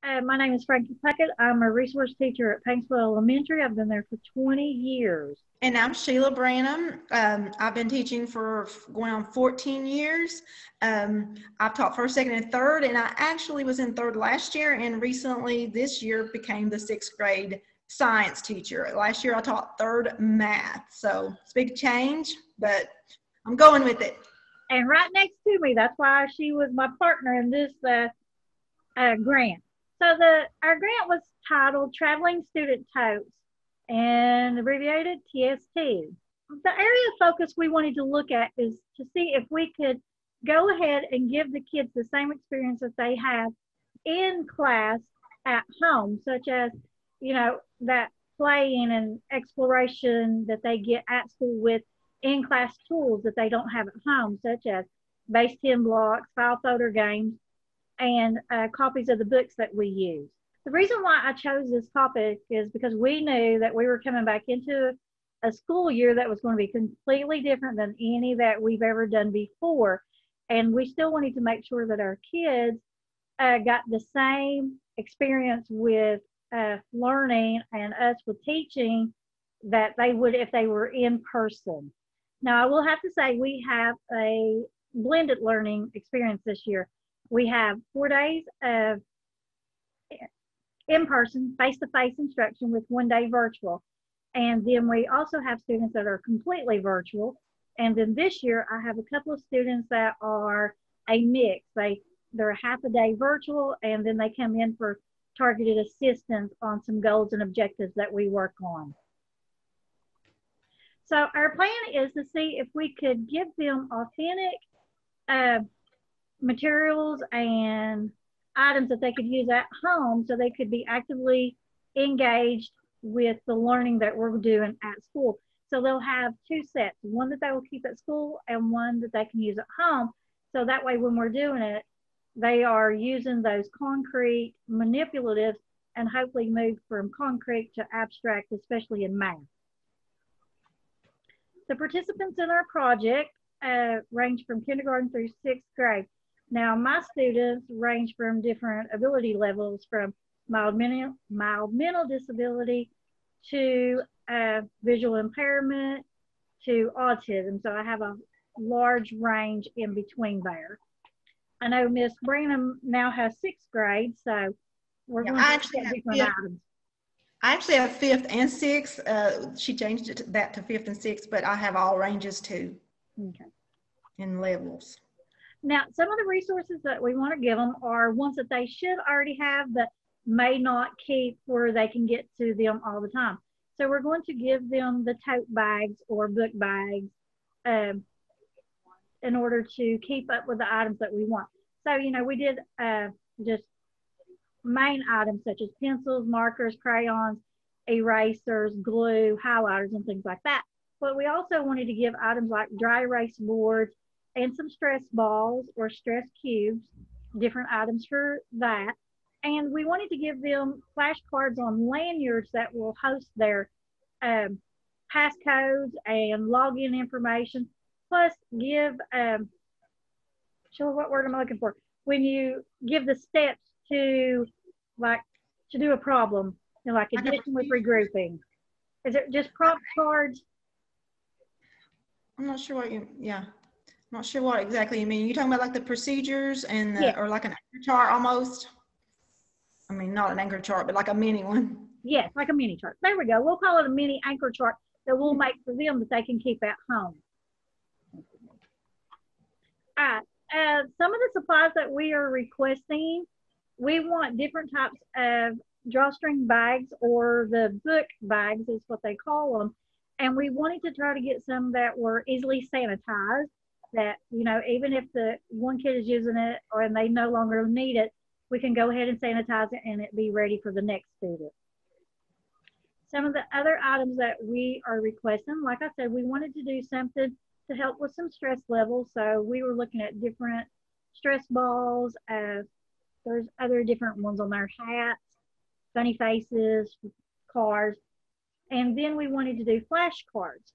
My name is Frankie Puckett. I'm a resource teacher at Paintsville Elementary. I've been there for 20 years. And I'm Shelia Branham. I've been teaching for going on 14 years. I've taught first, second, and third, and I actually was in third last year, and recently this year became the sixth grade science teacher. Last year I taught third math, so it's a big change, but I'm going with it. And right next to me, that's why she was my partner in this grant. So our grant was titled Traveling Student Totes and abbreviated TST. The area of focus we wanted to look at is to see if we could go ahead and give the kids the same experience that they have in class at home, such as, that playing and exploration that they get at school with in-class tools that they don't have at home, such as base 10 blocks, file folder games, and copies of the books that we use. The reason why I chose this topic is because we knew that we were coming back into a school year that was going to be completely different than any that we've ever done before. And we still wanted to make sure that our kids got the same experience with learning and us with teaching that they would if they were in person. Now, I will have to say we have a blended learning experience this year. We have 4 days of in-person, face-to-face instruction with 1 day virtual. And then we also have students that are completely virtual. And then this year, I have a couple of students that are a mix. They're half a day virtual, and then they come in for targeted assistance on some goals and objectives that we work on. So our plan is to see if we could give them authentic materials and items that they could use at home so they could be actively engaged with the learning that we're doing at school. So they'll have 2 sets, one that they will keep at school and one that they can use at home. So that way when we're doing it, they are using those concrete manipulatives and hopefully move from concrete to abstract, especially in math. The participants in our project range from kindergarten through 6th grade. Now, my students range from different ability levels, from mild mental disability to visual impairment to autism. So I have a large range in between there. I know Miss Branham now has 6th grade, so we're going to get different items. I actually have 5th and 6th. She changed it to 5th and 6th, but I have all ranges too. Okay. In levels. Now, some of the resources that we want to give them are ones that they should already have but may not keep where they can get to them all the time. So we're going to give them the tote bags or book bags in order to keep up with the items that we want. So, we did just main items such as pencils, markers, crayons, erasers, glue, highlighters, and things like that. But we also wanted to give items like dry erase boards and some stress balls or stress cubes, different items for that. And we wanted to give them flashcards on lanyards that will host their passcodes and login information, plus give, what word am I looking for? When you give the steps to do a problem, like addition with regrouping. Is it just prompt cards? I'm not sure what I'm not sure what exactly you mean. You talking about like the procedures and or like an anchor chart almost? I mean, not an anchor chart, but like a mini one. Yes, like a mini chart. There we go. We'll call it a mini anchor chart that we'll make for them that they can keep at home. All right. Some of the supplies that we are requesting, we want different types of drawstring bags, or the book bags is what they call them. And we wanted to try to get some that were easily sanitized, that, even if the one kid is using it and they no longer need it, we can go ahead and sanitize it and it be ready for the next student. Some of the other items that we are requesting, like I said, we wanted to do something to help with some stress levels. So we were looking at different stress balls. There's other different ones on there, hats, funny faces, cars. And then we wanted to do flashcards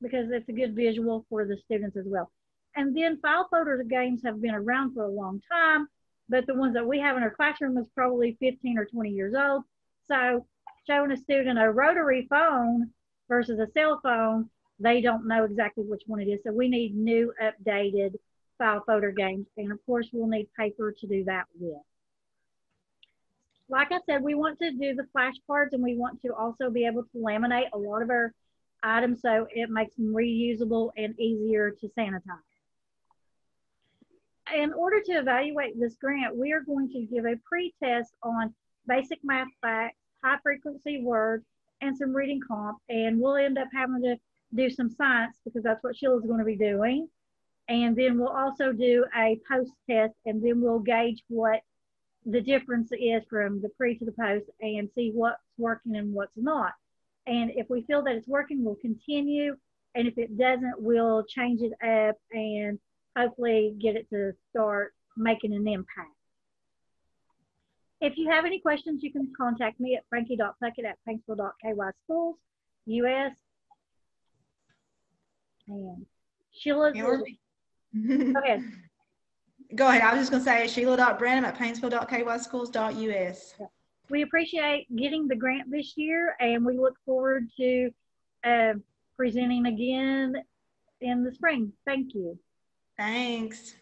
because it's a good visual for the students as well. And then file folder games have been around for a long time. but the ones that we have in our classroom is probably 15 or 20 years old. So showing a student a rotary phone versus a cell phone, they don't know exactly which one it is. So we need new updated file folder games. And of course, we'll need paper to do that with. Like I said, we want to do the flashcards, and we want to also be able to laminate a lot of our items so it makes them reusable and easier to sanitize. In order to evaluate this grant, we are going to give a pre-test on basic math facts, high frequency words, and some reading comp. And we'll end up having to do some science because that's what Sheila's going to be doing. And then we'll also do a post test, and then we'll gauge what the difference is from the pre to the post and see what's working and what's not. And if we feel that it's working, we'll continue. And if it doesn't, we'll change it up and hopefully get it to start making an impact. If you have any questions, you can contact me at frankie.puckett@paintsville.kyschools.us. And Sheila, go ahead. Go ahead. I was just going to say Shelia.Branham@paintsville.kyschools.us. We appreciate getting the grant this year, and we look forward to presenting again in the spring. Thank you. Thanks.